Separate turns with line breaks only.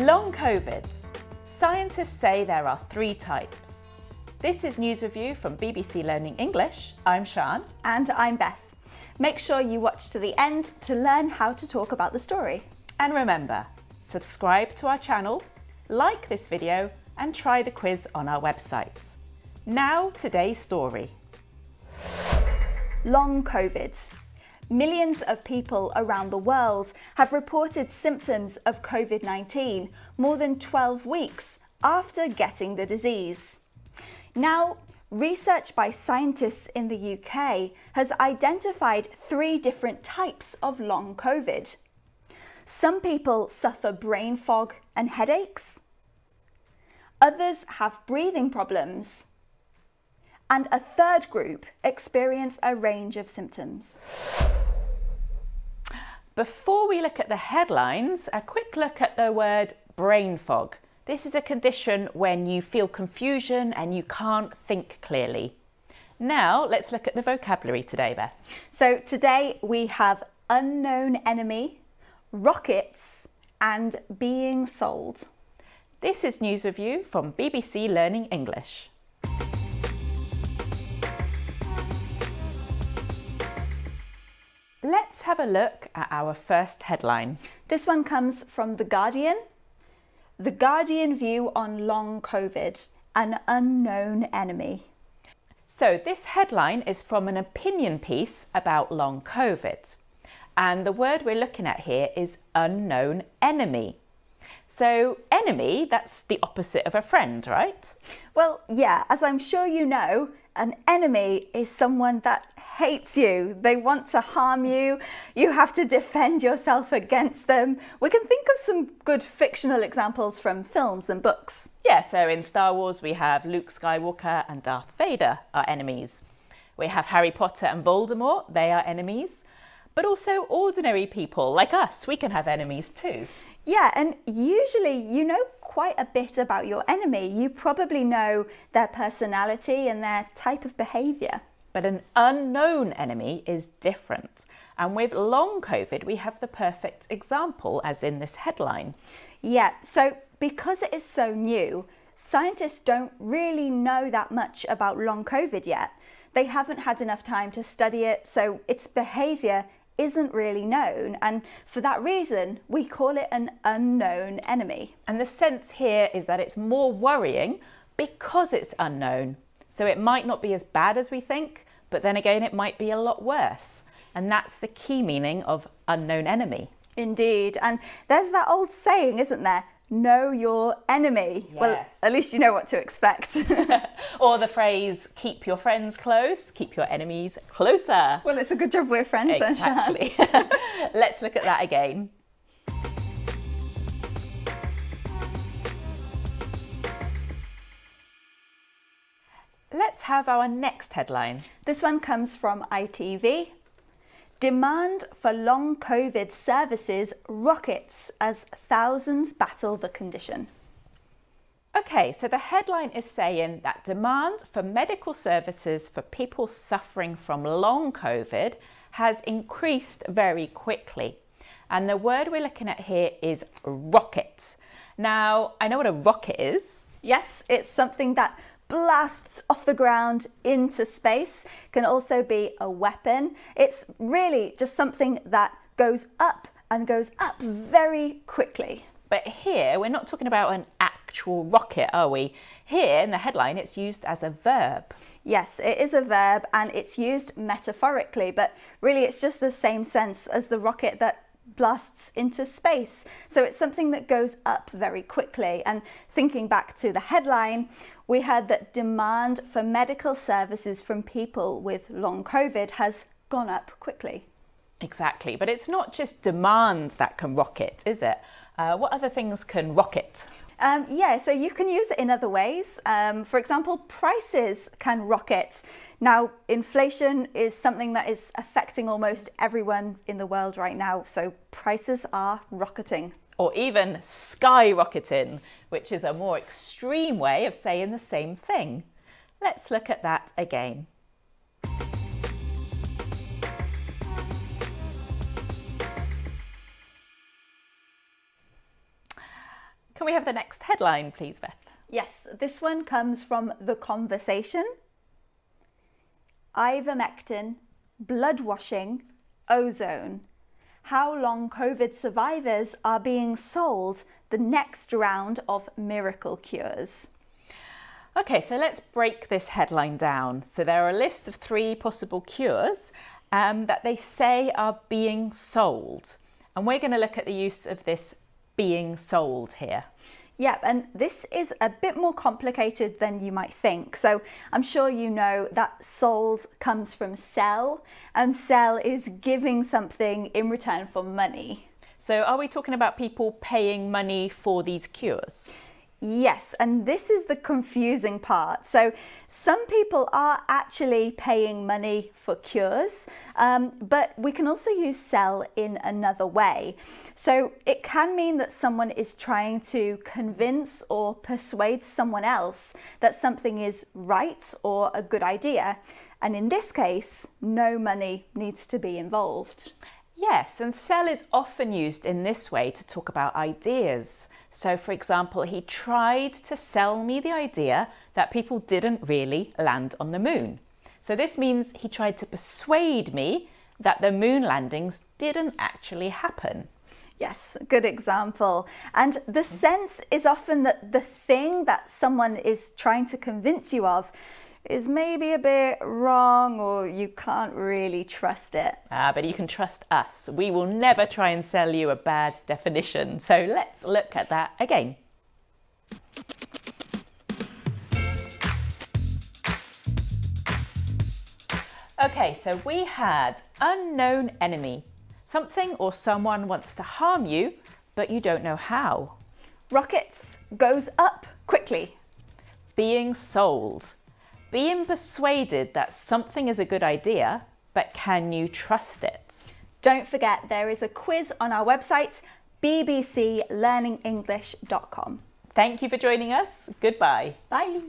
Long COVID. Scientists say there are 3 types. This is News Review from BBC Learning English. I'm Sian.
And I'm Beth. Make sure you watch to the end to learn how to talk about the story.
And remember, subscribe to our channel, like this video and try the quiz on our website. Now, today's story.
Long COVID. Millions of people around the world have reported symptoms of COVID-19 more than 12 weeks after getting the disease. Now, research by scientists in the UK has identified 3 different types of long COVID. Some people suffer brain fog and headaches. Others have breathing problems. And a third group experience a range of symptoms.
Before we look at the headlines, a quick look at the word brain fog. This is a condition when you feel confusion and you can't think clearly. Now, let's look at the vocabulary today, Beth.
So today we have unknown enemy, rockets, and being sold.
This is News Review from BBC Learning English. Let's have a look at our first headline.
This one comes from The Guardian. The Guardian view on long COVID, an unknown enemy.
So this headline is from an opinion piece about long COVID. And the word we're looking at here is unknown enemy. So enemy, that's the opposite of a friend, right?
Well, yeah, as I'm sure you know, an enemy is someone that hates you. They want to harm you. You have to defend yourself against them. We can think of some good fictional examples from films and books.
Yeah, so in Star Wars we have Luke Skywalker and Darth Vader are enemies. We have Harry Potter and Voldemort, they are enemies. But also ordinary people like us, we can have enemies too.
Yeah, and usually you know quite a bit about your enemy. You probably know their personality and their type of behaviour.
But an unknown enemy is different. And with long COVID, we have the perfect example, as in this headline.
Yeah, so because it is so new, scientists don't really know that much about long COVID yet. They haven't had enough time to study it, so its behaviour isn't really known, and for that reason we call it an unknown enemy.
And the sense here is that it's more worrying because it's unknown. So it might not be as bad as we think, but then again it might be a lot worse. And that's the key meaning of unknown enemy.
Indeed, and there's that old saying, isn't there? Know your enemy.
Yes.
Well, at least you know what to expect.
Or the phrase, keep your friends close, keep your enemies closer.
Well, it's a good job we're friends
exactly.
then, Sian.
Let's look at that again. Let's have our next headline.
This one comes from ITV. Demand for long COVID services rockets as thousands battle the condition.
Okay, so the headline is saying that demand for medical services for people suffering from long COVID has increased very quickly. And the word we're looking at here is rocket. Now, I know what a rocket is.
Yes, it's something that blasts off the ground into space. Can also be a weapon. It's really just something that goes up and goes up very quickly.
But here we're not talking about an actual rocket, are we? Here in the headline it's used as a verb.
Yes, it is a verb and it's used metaphorically, but really it's just the same sense as the rocket that blasts into space. So it's something that goes up very quickly. And thinking back to the headline, we heard that demand for medical services from people with long COVID has gone up quickly.
Exactly, but it's not just demand that can rocket, is it? What other things can rocket?
Yeah, so you can use it in other ways. For example, prices can rocket. Now, inflation is something that is affecting almost everyone in the world right now, so prices are rocketing.
Or even skyrocketing, which is a more extreme way of saying the same thing. Let's look at that again. Can we have the next headline, please, Beth?
Yes, this one comes from The Conversation. Ivermectin, blood washing, ozone. How long COVID survivors are being sold the next round of miracle cures.
Okay, so let's break this headline down. So there are a list of 3 possible cures that they say are being sold. And we're going to look at the use of this being sold here.
Yeah, and this is a bit more complicated than you might think. So I'm sure you know that sold comes from sell, and sell is giving something in return for money.
So are we talking about people paying money for these cures?
Yes, and this is the confusing part. So some people are actually paying money for cures, but we can also use sell in another way. So it can mean that someone is trying to convince or persuade someone else that something is right or a good idea. And in this case, no money needs to be involved.
Yes, and sell is often used in this way to talk about ideas. So, for example, he tried to sell me the idea that people didn't really land on the moon. So this means he tried to persuade me that the moon landings didn't actually happen.
Yes, good example. And the sense is often that the thing that someone is trying to convince you of is maybe a bit wrong, or you can't really trust it.
But you can trust us. We will never try and sell you a bad definition. So let's look at that again. Okay, so we had unknown enemy. Something or someone wants to harm you, but you don't know how.
Rockets goes up quickly.
Being sold. Being persuaded that something is a good idea, but can you trust it?
Don't forget, there is a quiz on our website, bbclearningenglish.com.
Thank you for joining us. Goodbye.
Bye.